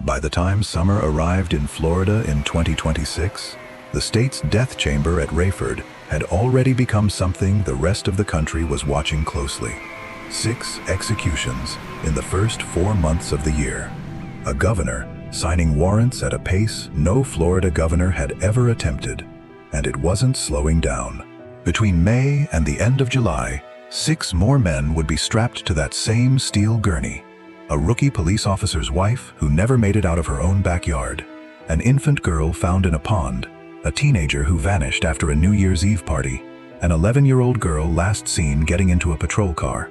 By the time summer arrived in Florida in 2026, the state's death chamber at Raiford had already become something the rest of the country was watching closely. 6 executions in the first 4 months of the year. A governor signing warrants at a pace no Florida governor had ever attempted, and it wasn't slowing down. Between May and the end of July, 6 more men would be strapped to that same steel gurney. A rookie police officer's wife who never made it out of her own backyard, an infant girl found in a pond, a teenager who vanished after a New Year's Eve party, an 11-year-old girl last seen getting into a patrol car.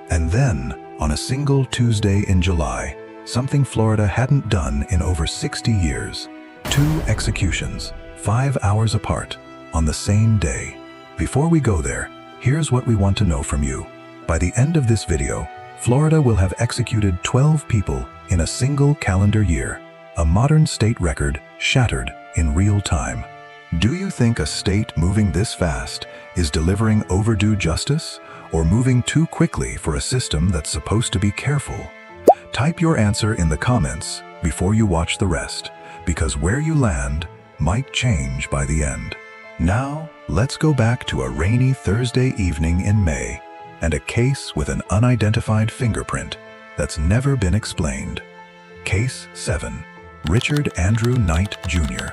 And then, on a single Tuesday in July, something Florida hadn't done in over 60 years. 2 executions, 5 hours apart, on the same day. Before we go there, here's what we want to know from you. By the end of this video, Florida will have executed 12 people in a single calendar year, a modern state record shattered in real time. Do you think a state moving this fast is delivering overdue justice, or moving too quickly for a system that's supposed to be careful? Type your answer in the comments before you watch the rest, because where you land might change by the end. Now, let's go back to a rainy Thursday evening in May, and a case with an unidentified fingerprint that's never been explained. Case 7. Richard Andrew Knight, Jr.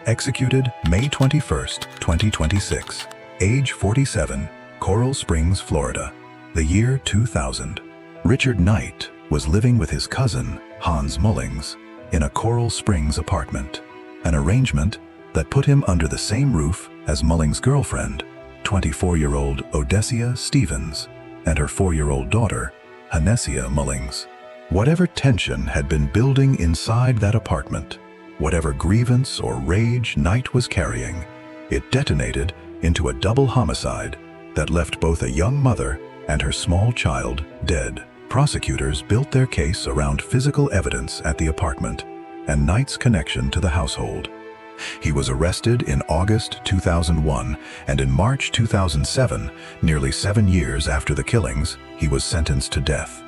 Executed May 21, 2026. Age 47, Coral Springs, Florida. The year 2000. Richard Knight was living with his cousin, Hans Mullings, in a Coral Springs apartment, an arrangement that put him under the same roof as Mullings' girlfriend, 24-year-old Odessia Stevens, and her 4-year-old daughter, Hanessia Mullings. Whatever tension had been building inside that apartment, whatever grievance or rage Knight was carrying, it detonated into a double homicide that left both a young mother and her small child dead. Prosecutors built their case around physical evidence at the apartment and Knight's connection to the household. He was arrested in August 2001, and in March 2007, nearly 7 years after the killings, he was sentenced to death.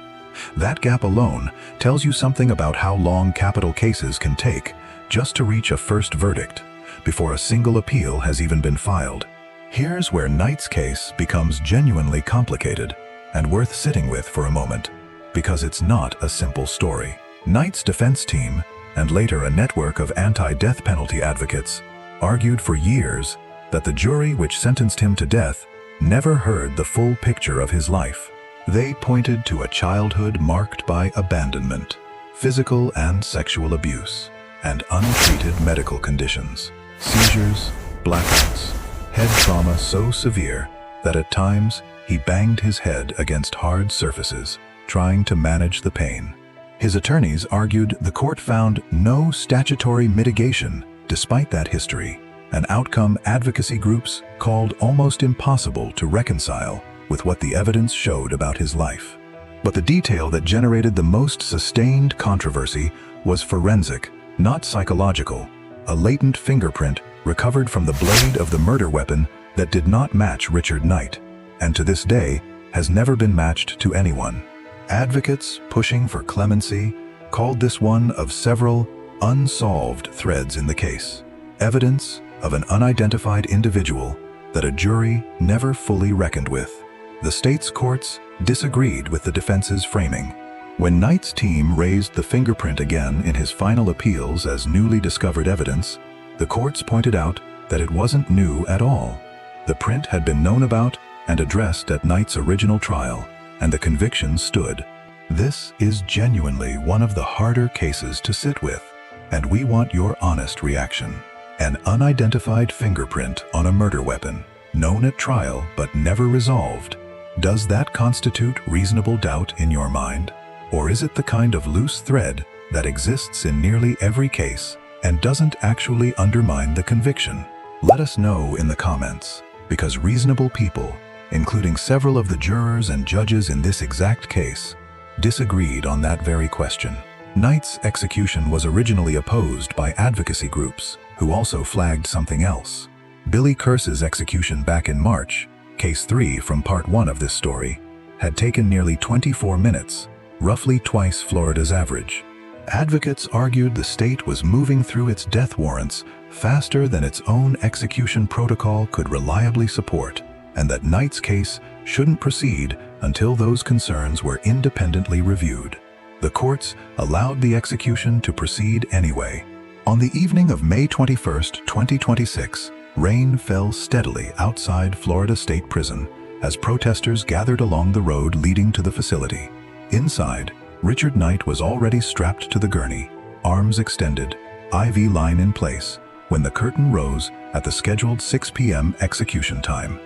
That gap alone tells you something about how long capital cases can take just to reach a first verdict, before a single appeal has even been filed. Here's where Knight's case becomes genuinely complicated and worth sitting with for a moment, because it's not a simple story. Knight's defense team, and later a network of anti-death penalty advocates, argued for years that the jury which sentenced him to death never heard the full picture of his life. They pointed to a childhood marked by abandonment, physical and sexual abuse, and untreated medical conditions, seizures, blackouts, head trauma so severe that at times he banged his head against hard surfaces, trying to manage the pain. His attorneys argued the court found no statutory mitigation despite that history, an outcome advocacy groups called almost impossible to reconcile with what the evidence showed about his life. But the detail that generated the most sustained controversy was forensic, not psychological, a latent fingerprint recovered from the blade of the murder weapon that did not match Richard Knight, and to this day has never been matched to anyone. Advocates pushing for clemency called this one of several unsolved threads in the case, evidence of an unidentified individual that a jury never fully reckoned with. The state's courts disagreed with the defense's framing. When Knight's team raised the fingerprint again in his final appeals as newly discovered evidence, the courts pointed out that it wasn't new at all. The print had been known about and addressed at Knight's original trial, and the conviction stood. This is genuinely one of the harder cases to sit with, and we want your honest reaction. An unidentified fingerprint on a murder weapon, known at trial but never resolved. Does that constitute reasonable doubt in your mind? Or is it the kind of loose thread that exists in nearly every case and doesn't actually undermine the conviction? Let us know in the comments, because reasonable people, including several of the jurors and judges in this exact case, disagreed on that very question. Knight's execution was originally opposed by advocacy groups, who also flagged something else. Billy Kearse's execution back in March, Case 3 from Part 1 of this story, had taken nearly 24 minutes, roughly twice Florida's average. Advocates argued the state was moving through its death warrants faster than its own execution protocol could reliably support, and that Knight's case shouldn't proceed until those concerns were independently reviewed. The courts allowed the execution to proceed anyway. On the evening of May 21, 2026, rain fell steadily outside Florida State Prison as protesters gathered along the road leading to the facility. Inside, Richard Knight was already strapped to the gurney, arms extended, IV line in place, when the curtain rose at the scheduled 6 p.m. execution time.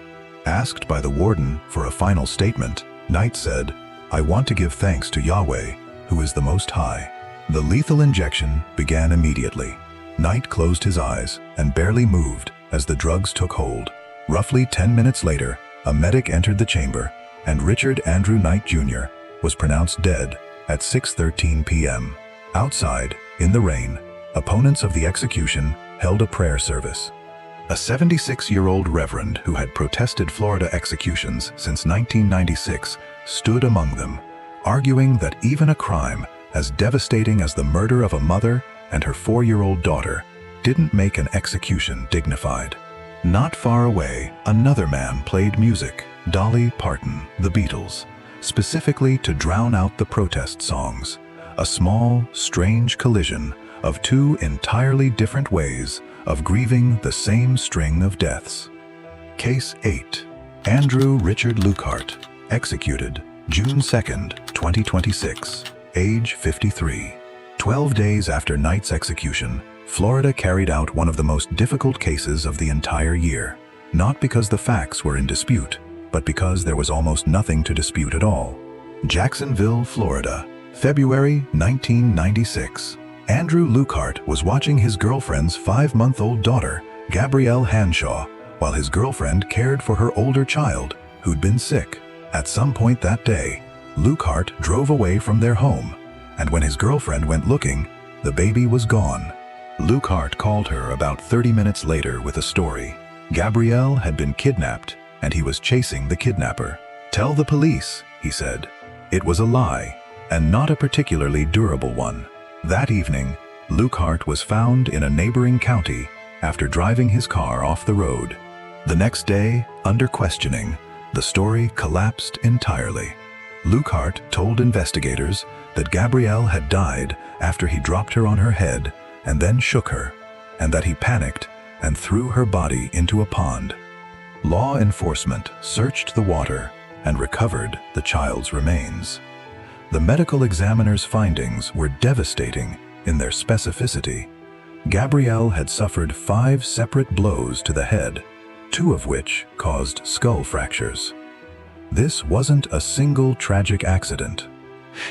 Asked by the warden for a final statement, Knight said, "I want to give thanks to Yahweh, who is the Most High." The lethal injection began immediately. Knight closed his eyes and barely moved as the drugs took hold. Roughly 10 minutes later, a medic entered the chamber, and Richard Andrew Knight Jr. was pronounced dead at 6:13 p.m. Outside, in the rain, opponents of the execution held a prayer service. A 76-year-old reverend who had protested Florida executions since 1996 stood among them, arguing that even a crime as devastating as the murder of a mother and her 4-year-old daughter didn't make an execution dignified. Not far away, another man played music, Dolly Parton, The Beatles, specifically to drown out the protest songs, a small, strange collision of two entirely different ways of grieving the same string of deaths. Case 8. Andrew Richard Lukeart, executed June 2, 2026, age 53. 12 days after Knight's execution, Florida carried out one of the most difficult cases of the entire year, not because the facts were in dispute, but because there was almost nothing to dispute at all. Jacksonville, Florida, February 1996. Andrew Lukeart was watching his girlfriend's 5-month-old daughter, Gabrielle Hanshaw, while his girlfriend cared for her older child, who'd been sick. At some point that day, Lukeart drove away from their home, and when his girlfriend went looking, the baby was gone. Lukeart called her about 30 minutes later with a story. Gabrielle had been kidnapped, and he was chasing the kidnapper. "Tell the police," he said. It was a lie, and not a particularly durable one. That evening, Lukeart was found in a neighboring county after driving his car off the road. The next day, under questioning, the story collapsed entirely. Lukeart told investigators that Gabrielle had died after he dropped her on her head and then shook her, and that he panicked and threw her body into a pond. Law enforcement searched the water and recovered the child's remains. The medical examiner's findings were devastating in their specificity. Gabrielle had suffered 5 separate blows to the head, 2 of which caused skull fractures. This wasn't a single tragic accident.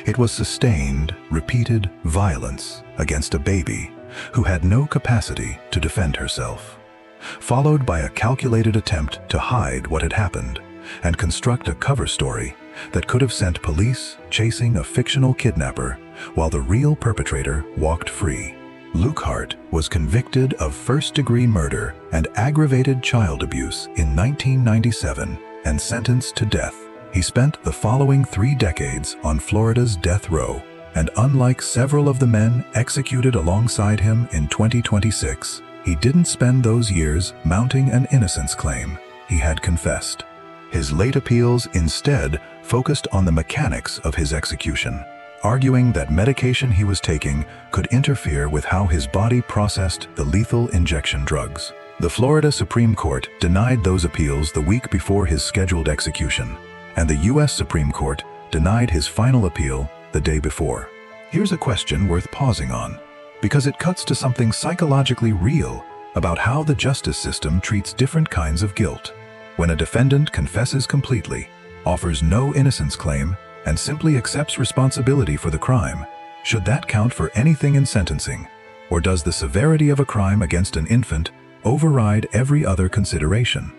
It was sustained, repeated violence against a baby who had no capacity to defend herself, followed by a calculated attempt to hide what had happened and construct a cover story that could have sent police chasing a fictional kidnapper while the real perpetrator walked free. Lukeart was convicted of first-degree murder and aggravated child abuse in 1997 and sentenced to death. He spent the following 3 decades on Florida's death row, and unlike several of the men executed alongside him in 2026, he didn't spend those years mounting an innocence claim. He had confessed. His late appeals instead focused on the mechanics of his execution, arguing that medication he was taking could interfere with how his body processed the lethal injection drugs. The Florida Supreme Court denied those appeals the week before his scheduled execution, and the U.S. Supreme Court denied his final appeal the day before. Here's a question worth pausing on, because it cuts to something psychologically real about how the justice system treats different kinds of guilt. When a defendant confesses completely, offers no innocence claim, and simply accepts responsibility for the crime, should that count for anything in sentencing? Or does the severity of a crime against an infant override every other consideration?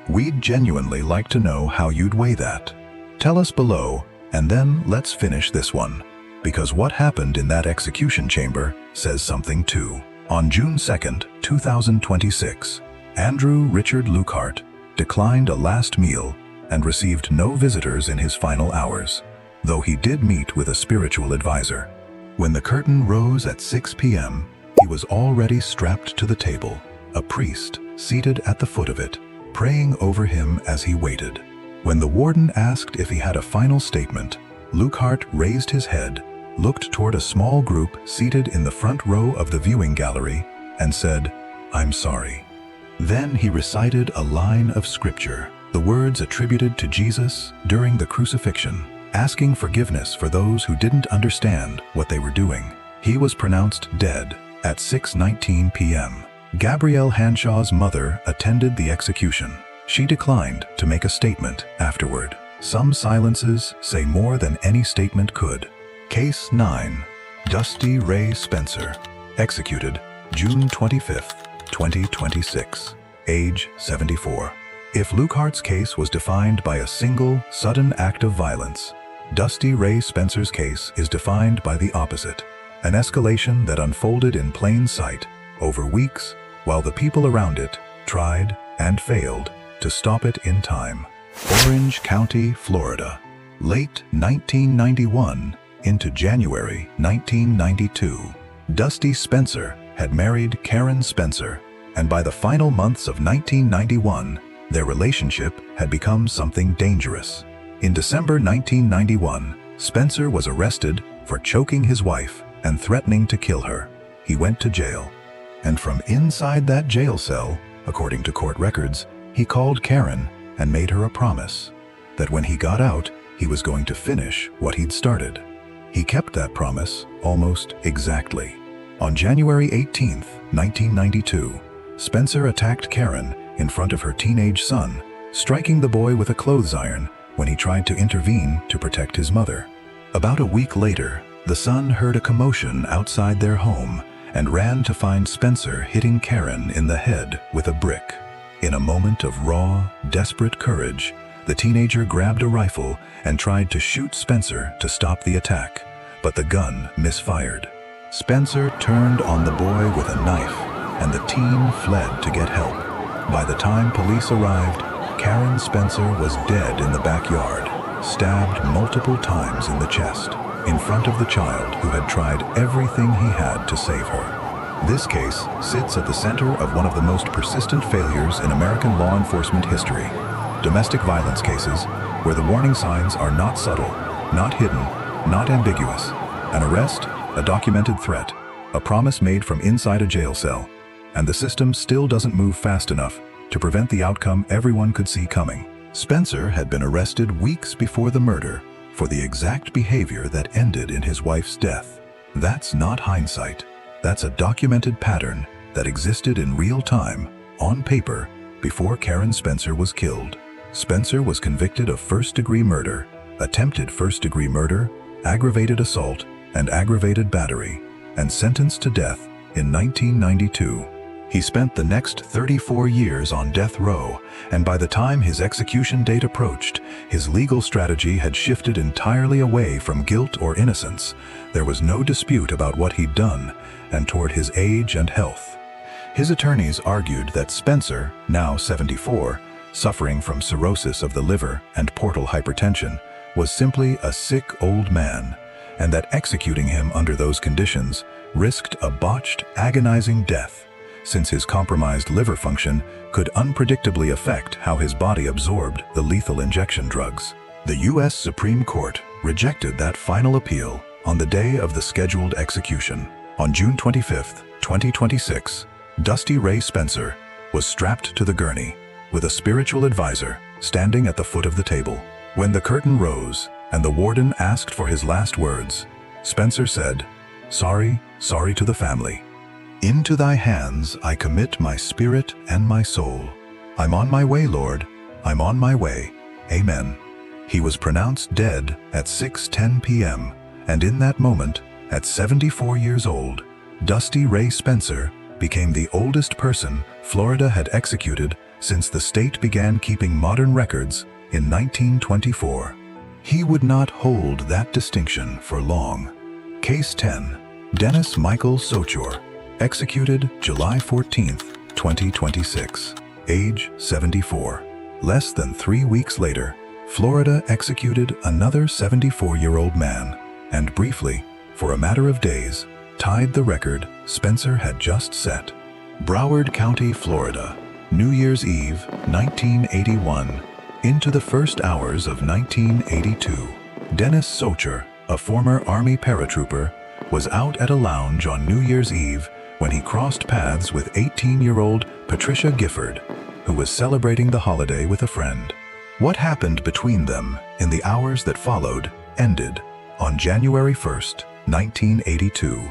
We'd genuinely like to know how you'd weigh that. Tell us below, and then let's finish this one, because what happened in that execution chamber says something too. On June 2, 2026, Andrew Richard Lukeart declined a last meal and received no visitors in his final hours, though he did meet with a spiritual advisor. When the curtain rose at 6 p.m., he was already strapped to the table, a priest seated at the foot of it, praying over him as he waited. When the warden asked if he had a final statement, Lukeart raised his head, looked toward a small group seated in the front row of the viewing gallery, and said, "I'm sorry." Then he recited a line of scripture, the words attributed to Jesus during the crucifixion, asking forgiveness for those who didn't understand what they were doing. He was pronounced dead at 6:19 p.m. Gabrielle Hanshaw's mother attended the execution. She declined to make a statement afterward. Some silences say more than any statement could. Case 9. Dusty Ray Spencer. Executed June 25, 2026. Age 74. If Lukeart's case was defined by a single, sudden act of violence, Dusty Ray Spencer's case is defined by the opposite. An escalation that unfolded in plain sight over weeks while the people around it tried and failed to stop it in time. Orange County, Florida. Late 1991 into January 1992. Dusty Spencer had married Karen Spencer, and by the final months of 1991, their relationship had become something dangerous. In December 1991, Spencer was arrested for choking his wife and threatening to kill her. He went to jail. And from inside that jail cell, according to court records, he called Karen and made her a promise that when he got out, he was going to finish what he'd started. He kept that promise almost exactly. On January 18, 1992, Spencer attacked Karen in front of her teenage son, striking the boy with a clothes iron when he tried to intervene to protect his mother. About a week later, the son heard a commotion outside their home and ran to find Spencer hitting Karen in the head with a brick. In a moment of raw, desperate courage, the teenager grabbed a rifle and tried to shoot Spencer to stop the attack, but the gun misfired. Spencer turned on the boy with a knife, and the teen fled to get help. By the time police arrived, Karen Spencer was dead in the backyard, stabbed multiple times in the chest, in front of the child who had tried everything he had to save her. This case sits at the center of one of the most persistent failures in American law enforcement history. Domestic violence cases, where the warning signs are not subtle, not hidden, not ambiguous. An arrest, a documented threat, a promise made from inside a jail cell, and the system still doesn't move fast enough to prevent the outcome everyone could see coming. Spencer had been arrested weeks before the murder for the exact behavior that ended in his wife's death. That's not hindsight. That's a documented pattern that existed in real time, on paper, before Karen Spencer was killed. Spencer was convicted of first-degree murder, attempted first-degree murder, aggravated assault, and aggravated battery, and sentenced to death in 1992. He spent the next 34 years on death row, and by the time his execution date approached, his legal strategy had shifted entirely away from guilt or innocence. There was no dispute about what he'd done, and toward his age and health. His attorneys argued that Spencer, now 74, suffering from cirrhosis of the liver and portal hypertension, was simply a sick old man, and that executing him under those conditions risked a botched, agonizing death, since his compromised liver function could unpredictably affect how his body absorbed the lethal injection drugs. The U.S. Supreme Court rejected that final appeal on the day of the scheduled execution. On June 25, 2026, Dusty Ray Spencer was strapped to the gurney, with a spiritual advisor standing at the foot of the table. When the curtain rose and the warden asked for his last words, Spencer said, "Sorry, sorry to the family. Into thy hands I commit my spirit and my soul. I'm on my way, Lord. I'm on my way. Amen." He was pronounced dead at 6:10 p.m., and in that moment, at 74 years old, Dusty Ray Spencer became the oldest person Florida had executed since the state began keeping modern records in 1924. He would not hold that distinction for long. Case 10. Dennis Michael Sochor. Executed July 14, 2026. Age 74. Less than 3 weeks later, Florida executed another 74-year-old man, and briefly, for a matter of days, tied the record Spencer had just set. Broward County, Florida, New Year's Eve, 1981. Into the first hours of 1982, Dennis Sochor, a former Army paratrooper, was out at a lounge on New Year's Eve when he crossed paths with 18-year-old Patricia Gifford, who was celebrating the holiday with a friend. What happened between them in the hours that followed ended on January 1st, 1982,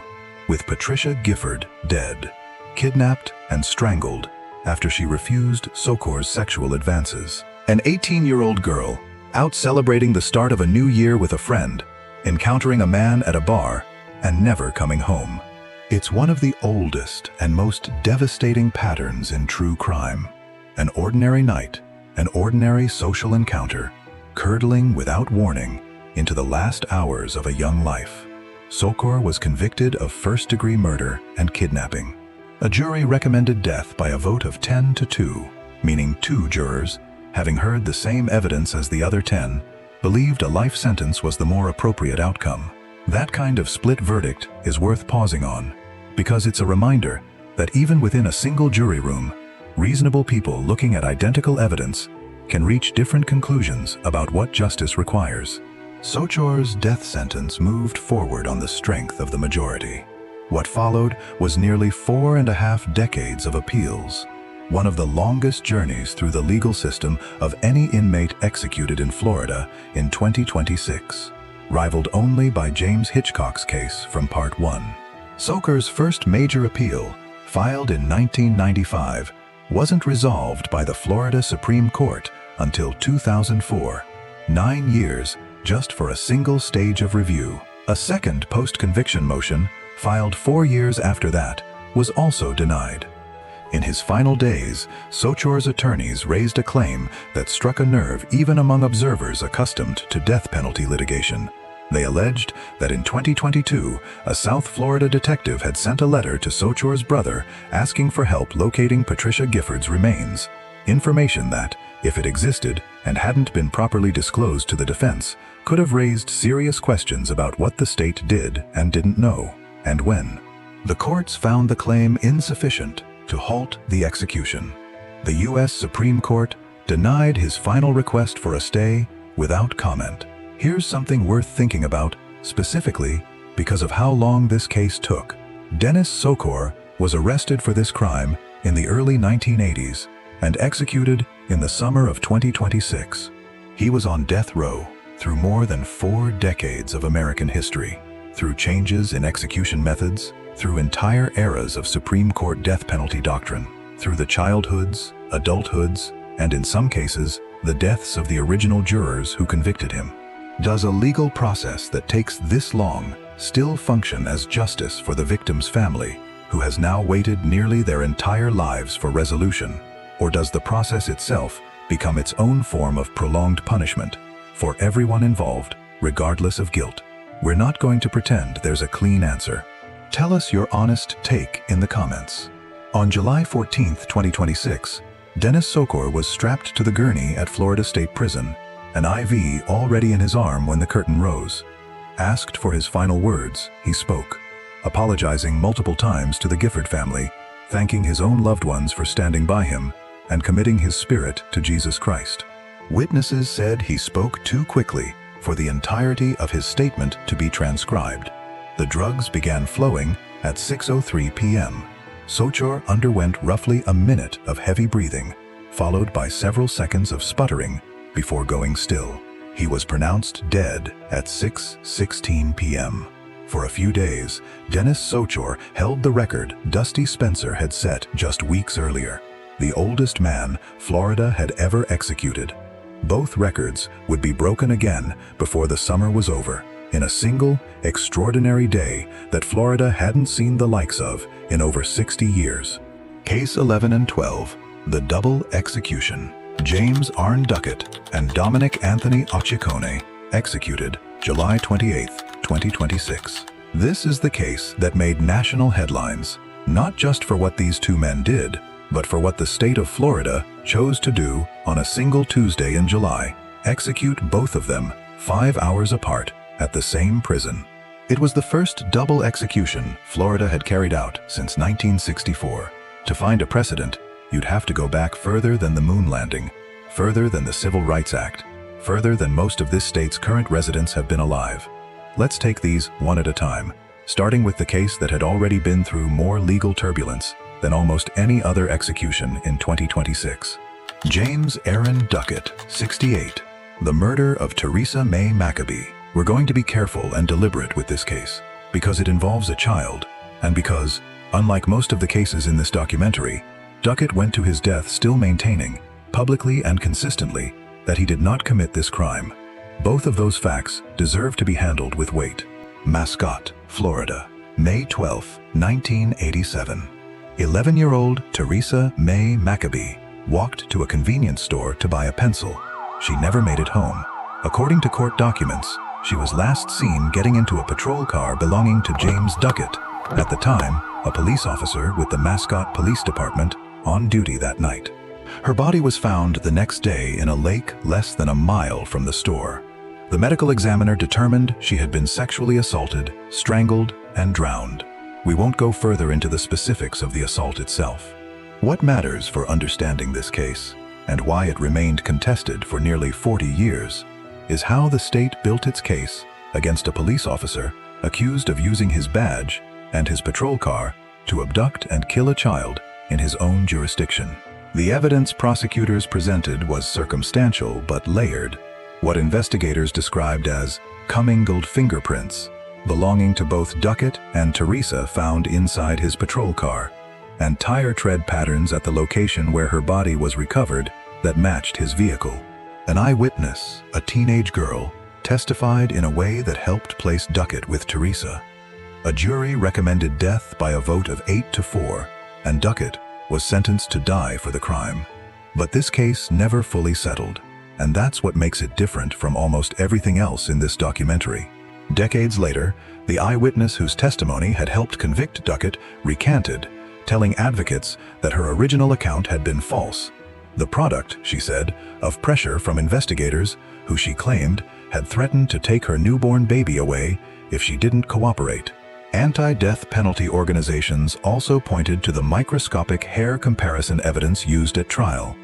with Patricia Gifford dead, kidnapped and strangled after she refused Sochor's sexual advances. An 18-year-old girl, out celebrating the start of a new year with a friend, encountering a man at a bar, and never coming home. It's one of the oldest and most devastating patterns in true crime. An ordinary night, an ordinary social encounter, curdling without warning into the last hours of a young life. Sochor was convicted of first-degree murder and kidnapping. A jury recommended death by a vote of 10-2, meaning 2 jurors, having heard the same evidence as the other 10, believed a life sentence was the more appropriate outcome. That kind of split verdict is worth pausing on, because it's a reminder that even within a single jury room, reasonable people looking at identical evidence can reach different conclusions about what justice requires. Sochor's death sentence moved forward on the strength of the majority. What followed was nearly 4.5 decades of appeals, one of the longest journeys through the legal system of any inmate executed in Florida in 2026, rivaled only by James Hitchcock's case from Part 1. Sochor's first major appeal, filed in 1995, wasn't resolved by the Florida Supreme Court until 2004, 9 years just for a single stage of review. A second post-conviction motion, filed 4 years after that, was also denied. In his final days, Sochor's attorneys raised a claim that struck a nerve even among observers accustomed to death penalty litigation. They alleged that in 2022, a South Florida detective had sent a letter to Sochor's brother asking for help locating Patricia Gifford's remains, information that, if it existed and hadn't been properly disclosed to the defense, could have raised serious questions about what the state did and didn't know, and when. The courts found the claim insufficient to halt the execution. The U.S. Supreme Court denied his final request for a stay without comment. Here's something worth thinking about, specifically because of how long this case took. Dennis Sochor was arrested for this crime in the early 1980s and executed in the summer of 2026. He was on death row through more than 4 decades of American history, through changes in execution methods, through entire eras of Supreme Court death penalty doctrine, through the childhoods, adulthoods, and in some cases, the deaths of the original jurors who convicted him. Does a legal process that takes this long still function as justice for the victim's family, who has now waited nearly their entire lives for resolution? Or does the process itself become its own form of prolonged punishment for everyone involved, regardless of guilt? We're not going to pretend there's a clean answer. Tell us your honest take in the comments. On July 14, 2026, Dennis Sochor was strapped to the gurney at Florida State Prison, an IV already in his arm when the curtain rose. Asked for his final words, he spoke, apologizing multiple times to the Gifford family, thanking his own loved ones for standing by him, and committing his spirit to Jesus Christ. Witnesses said he spoke too quickly for the entirety of his statement to be transcribed. The drugs began flowing at 6:03 p.m. Sochor underwent roughly a minute of heavy breathing, followed by several seconds of sputtering before going still. He was pronounced dead at 6:16 p.m. For a few days, Dennis Sochor held the record Dusty Spencer had set just weeks earlier, the oldest man Florida had ever executed. Both records would be broken again before the summer was over, in a single, extraordinary day that Florida hadn't seen the likes of in over 60 years. Case 11 and 12, the double execution. James Arne Duckett and Dominic Anthony Occhicone, executed July 28, 2026. This is the case that made national headlines, not just for what these two men did, but for what the state of Florida chose to do on a single Tuesday in July: execute both of them 5 hours apart at the same prison. It was the first double execution Florida had carried out since 1964. To find a precedent, you'd have to go back further than the moon landing, further than the Civil Rights Act, further than most of this state's current residents have been alive. Let's take these one at a time, starting with the case that had already been through more legal turbulence than almost any other execution in 2026. James Aaron Duckett, 68. The murder of Teresa Mae Maccabee. We're going to be careful and deliberate with this case, because it involves a child, and because, unlike most of the cases in this documentary, Duckett went to his death still maintaining, publicly and consistently, that he did not commit this crime. Both of those facts deserve to be handled with weight. Mascot, Florida, May 12, 1987. 11-year-old Teresa Mae Maccabee walked to a convenience store to buy a pencil. She never made it home. According to court documents, she was last seen getting into a patrol car belonging to James Duckett, at the time a police officer with the Mascot Police Department on duty that night. Her body was found the next day in a lake less than a mile from the store. The medical examiner determined she had been sexually assaulted, strangled, and drowned. We won't go further into the specifics of the assault itself. What matters for understanding this case, and why it remained contested for nearly 40 years, is how the state built its case against a police officer accused of using his badge and his patrol car to abduct and kill a child in his own jurisdiction. The evidence prosecutors presented was circumstantial but layered, what investigators described as commingled fingerprints, belonging to both Duckett and Teresa found inside his patrol car, and tire tread patterns at the location where her body was recovered that matched his vehicle. An eyewitness, a teenage girl, testified in a way that helped place Duckett with Teresa. A jury recommended death by a vote of 8-4, and Duckett was sentenced to die for the crime. But this case never fully settled, and that's what makes it different from almost everything else in this documentary. Decades later, the eyewitness whose testimony had helped convict Duckett recanted, telling advocates that her original account had been false. The product, she said, of pressure from investigators who she claimed had threatened to take her newborn baby away if she didn't cooperate. Anti-death penalty organizations also pointed to the microscopic hair comparison evidence used at trial,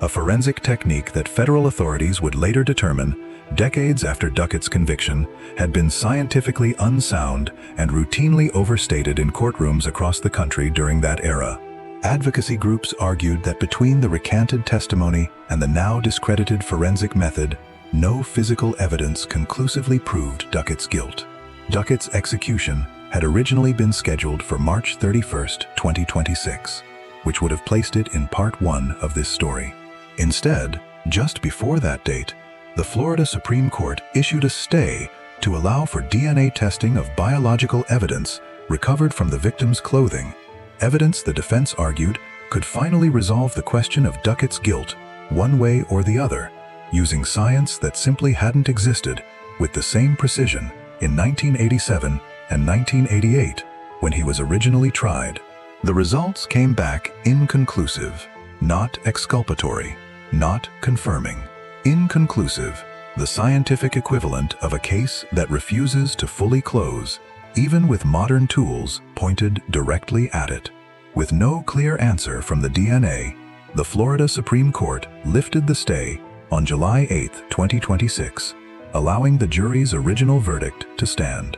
a forensic technique that federal authorities would later determine, decades after Duckett's conviction, had been scientifically unsound and routinely overstated in courtrooms across the country during that era. Advocacy groups argued that between the recanted testimony and the now discredited forensic method, no physical evidence conclusively proved Duckett's guilt. Duckett's execution had originally been scheduled for March 31, 2026, which would have placed it in part 1 of this story. Instead, just before that date, the Florida Supreme Court issued a stay to allow for DNA testing of biological evidence recovered from the victim's clothing, evidence the defense argued could finally resolve the question of Duckett's guilt one way or the other, using science that simply hadn't existed with the same precision in 1987 and 1988 when he was originally tried. The results came back inconclusive, not exculpatory, not confirming. Inconclusive, the scientific equivalent of a case that refuses to fully close, even with modern tools pointed directly at it. With no clear answer from the DNA, the Florida Supreme Court lifted the stay on July 8, 2026, allowing the jury's original verdict to stand.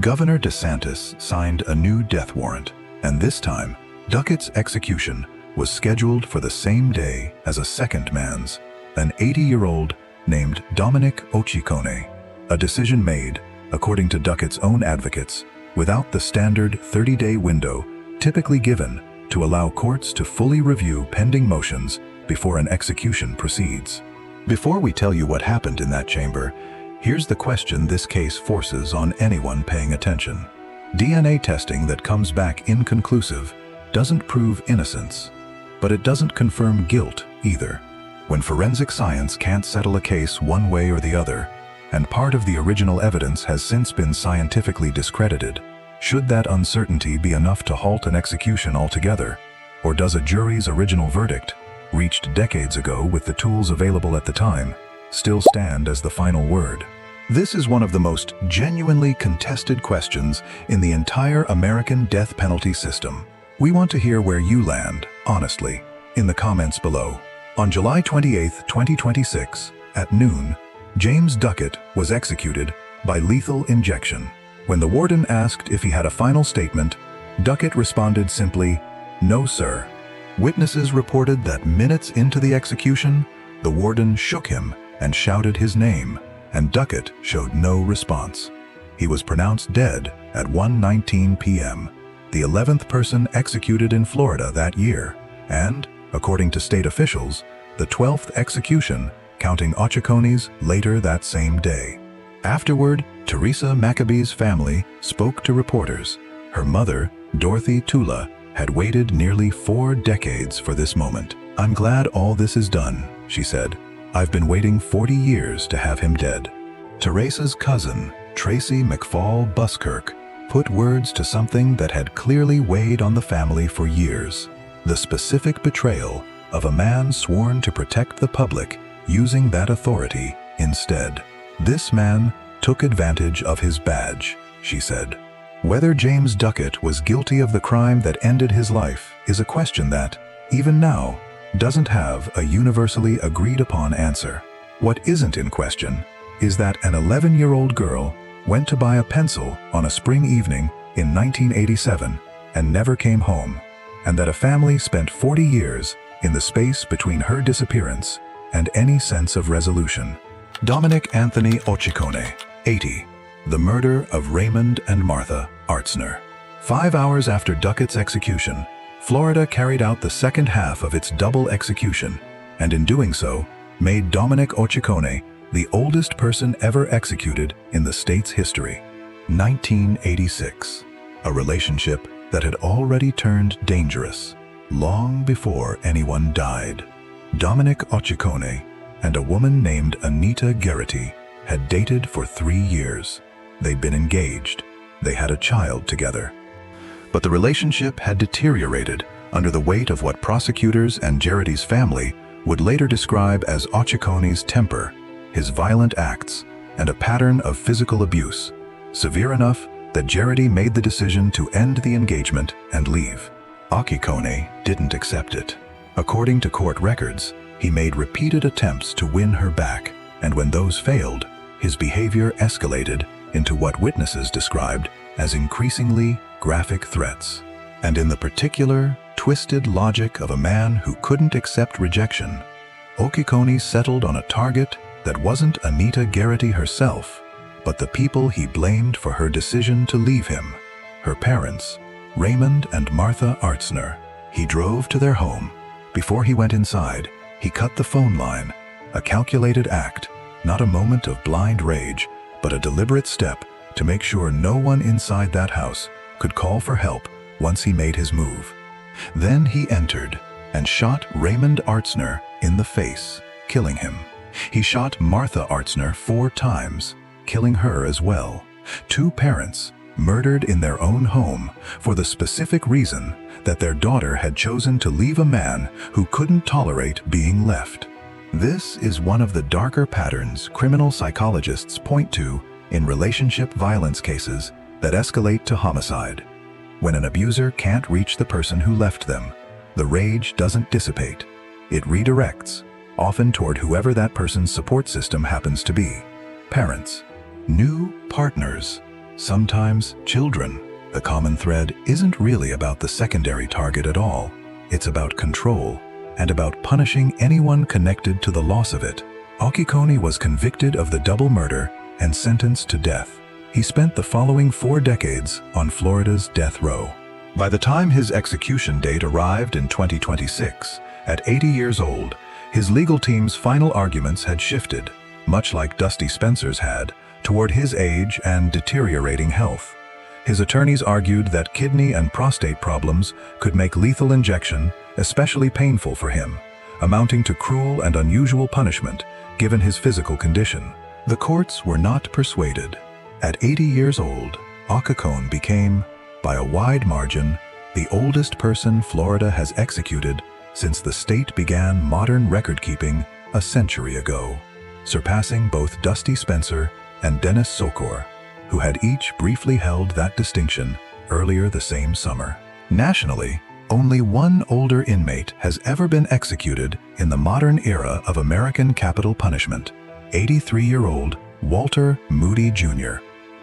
Governor DeSantis signed a new death warrant, and this time, Duckett's execution was scheduled for the same day as a second man's, an 80-year-old named Dominic Occhicone, a decision made, according to Duckett's own advocates, without the standard 30-day window typically given to allow courts to fully review pending motions before an execution proceeds. Before we tell you what happened in that chamber, here's the question this case forces on anyone paying attention. DNA testing that comes back inconclusive doesn't prove innocence, but it doesn't confirm guilt either. When forensic science can't settle a case one way or the other, and part of the original evidence has since been scientifically discredited, should that uncertainty be enough to halt an execution altogether? Or does a jury's original verdict, reached decades ago with the tools available at the time, still stand as the final word? This is one of the most genuinely contested questions in the entire American death penalty system. We want to hear where you land, honestly, in the comments below. On July 28, 2026, at noon, James Duckett was executed by lethal injection. When the warden asked if he had a final statement, Duckett responded simply, "No, sir." Witnesses reported that minutes into the execution, the warden shook him and shouted his name, and Duckett showed no response. He was pronounced dead at 1:19 p.m., the 11th person executed in Florida that year, and, according to state officials, the 12th execution, counting Occhicone's later that same day. Afterward, Teresa Maccabee's family spoke to reporters. Her mother, Dorothy Tula, had waited nearly 4 decades for this moment. "I'm glad all this is done," she said. "I've been waiting 40 years to have him dead." Teresa's cousin, Tracy McFall Buskirk, put words to something that had clearly weighed on the family for years: the specific betrayal of a man sworn to protect the public using that authority instead. "This man took advantage of his badge," she said. Whether James Duckett was guilty of the crime that ended his life is a question that, even now, doesn't have a universally agreed-upon answer. What isn't in question is that an 11-year-old girl went to buy a pencil on a spring evening in 1987 and never came home, and that a family spent 40 years in the space between her disappearance and any sense of resolution. Dominic Anthony Occhicone, 80. The murder of Raymond and Martha Artzner. 5 hours after Duckett's execution, Florida carried out the second half of its double execution, and in doing so, made Dominic Occhicone the oldest person ever executed in the state's history. 1986. A relationship that had already turned dangerous long before anyone died. Dominic Occhicone and a woman named Anita Garrity had dated for 3 years. They'd been engaged. They had a child together. But the relationship had deteriorated under the weight of what prosecutors and Garrity's family would later describe as Occhicone's temper, his violent acts, and a pattern of physical abuse, severe enough that Garrity made the decision to end the engagement and leave. Occhicone didn't accept it. According to court records, he made repeated attempts to win her back, and when those failed, his behavior escalated into what witnesses described as increasingly graphic threats. And in the particular, twisted logic of a man who couldn't accept rejection, Occhicone settled on a target that wasn't Anita Garrity herself, but the people he blamed for her decision to leave him, her parents, Raymond and Martha Artzner. He drove to their home. Before he went inside, he cut the phone line, a calculated act, not a moment of blind rage, but a deliberate step to make sure no one inside that house could call for help once he made his move. Then he entered and shot Raymond Artzner in the face, killing him. He shot Martha Artzner 4 times, killing her as well. 2 parents murdered in their own home for the specific reason that their daughter had chosen to leave a man who couldn't tolerate being left. This is one of the darker patterns criminal psychologists point to in relationship violence cases that escalate to homicide. When an abuser can't reach the person who left them, the rage doesn't dissipate. It redirects, often toward whoever that person's support system happens to be. Parents, new partners, sometimes children. The common thread isn't really about the secondary target at all. It's about control and about punishing anyone connected to the loss of it. Occhicone was convicted of the double murder and sentenced to death. He spent the following 4 decades on Florida's death row. By the time his execution date arrived in 2026, at 80 years old, his legal team's final arguments had shifted, much like Dusty Spencer's had, toward his age and deteriorating health. His attorneys argued that kidney and prostate problems could make lethal injection especially painful for him, amounting to cruel and unusual punishment given his physical condition. The courts were not persuaded. At 80 years old, Occhicone became, by a wide margin, the oldest person Florida has executed since the state began modern record-keeping a century ago, surpassing both Dusty Spencer and Dennis Sochor, who had each briefly held that distinction earlier the same summer. Nationally, only one older inmate has ever been executed in the modern era of American capital punishment: 83-year-old Walter Moody Jr.,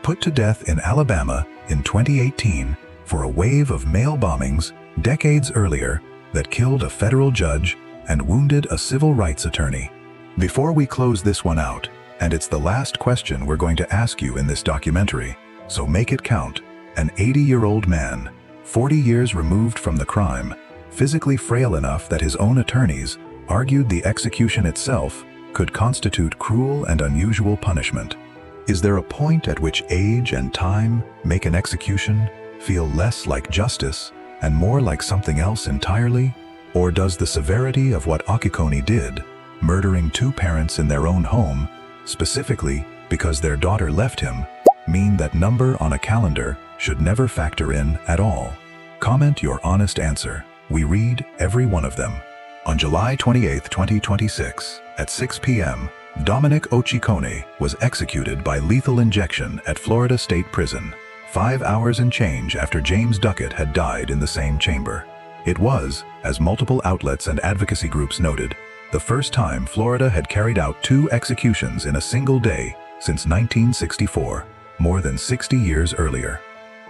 put to death in Alabama in 2018 for a wave of mail bombings decades earlier that killed a federal judge and wounded a civil rights attorney. Before we close this one out, and it's the last question we're going to ask you in this documentary, so make it count, an 80-year-old man, 40 years removed from the crime, physically frail enough that his own attorneys argued the execution itself could constitute cruel and unusual punishment. Is there a point at which age and time make an execution feel less like justice and more like something else entirely? Or does the severity of what Occhicone did, murdering two parents in their own home, specifically because their daughter left him, mean that number on a calendar should never factor in at all? Comment your honest answer. We read every one of them. On July 28, 2026, at 6 p.m., Dominic Occhicone was executed by lethal injection at Florida State Prison, 5 hours and change after James Duckett had died in the same chamber. It was, as multiple outlets and advocacy groups noted, the first time Florida had carried out 2 executions in a single day since 1964, more than 60 years earlier.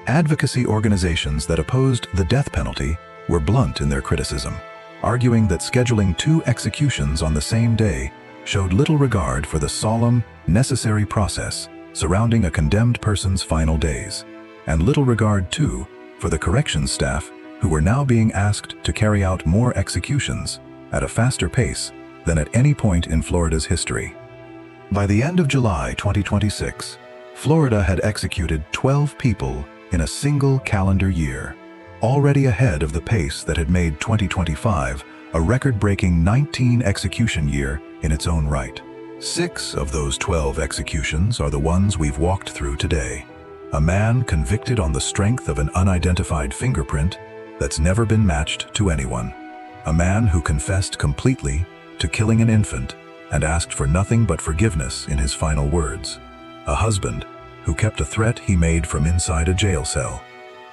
Advocacy organizations that opposed the death penalty were blunt in their criticism, arguing that scheduling 2 executions on the same day showed little regard for the solemn, necessary process surrounding a condemned person's final days, and little regard, too, for the corrections staff who were now being asked to carry out more executions at a faster pace than at any point in Florida's history. By the end of July 2026, Florida had executed 12 people in a single calendar year, already ahead of the pace that had made 2025 a record-breaking 19 execution year in its own right. 6 of those 12 executions are the ones we've walked through today. A man convicted on the strength of an unidentified fingerprint that's never been matched to anyone. A man who confessed completely to killing an infant and asked for nothing but forgiveness in his final words. A husband who kept a threat he made from inside a jail cell.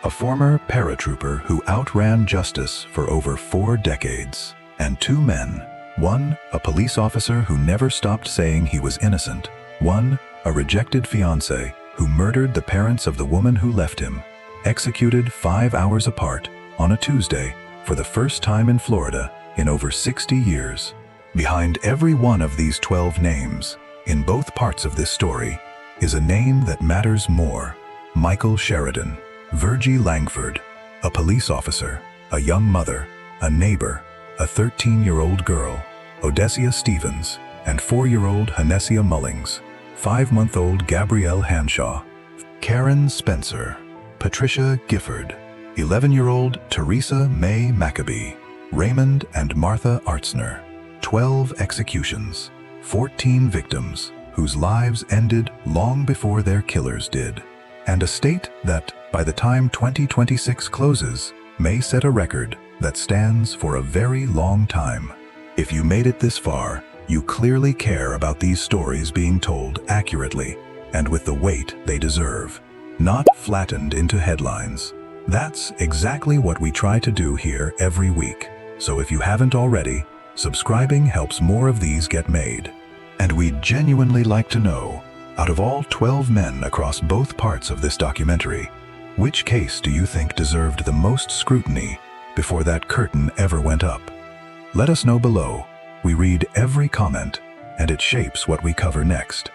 A former paratrooper who outran justice for over 4 decades. And 2 men. One, a police officer who never stopped saying he was innocent. One, a rejected fiancé who murdered the parents of the woman who left him. Executed 5 hours apart on a Tuesday for the first time in Florida in over 60 years. Behind every one of these 12 names, in both parts of this story, is a name that matters more. Michael Sheridan, Virgie Langford, a police officer, a young mother, a neighbor, a 13-year-old girl, Odessia Stevens, and 4-year-old Hanessia Mullings, 5-month-old Gabrielle Hanshaw, Karen Spencer, Patricia Gifford, 11-year-old Teresa May Maccabee, Raymond and Martha Artsner. 12 executions, 14 victims whose lives ended long before their killers did, and a state that, by the time 2026 closes, may set a record that stands for a very long time. If you made it this far, you clearly care about these stories being told accurately and with the weight they deserve, not flattened into headlines. That's exactly what we try to do here every week. So if you haven't already, subscribing helps more of these get made. And we'd genuinely like to know, out of all 12 men across both parts of this documentary, which case do you think deserved the most scrutiny before that curtain ever went up? Let us know below. We read every comment, and it shapes what we cover next.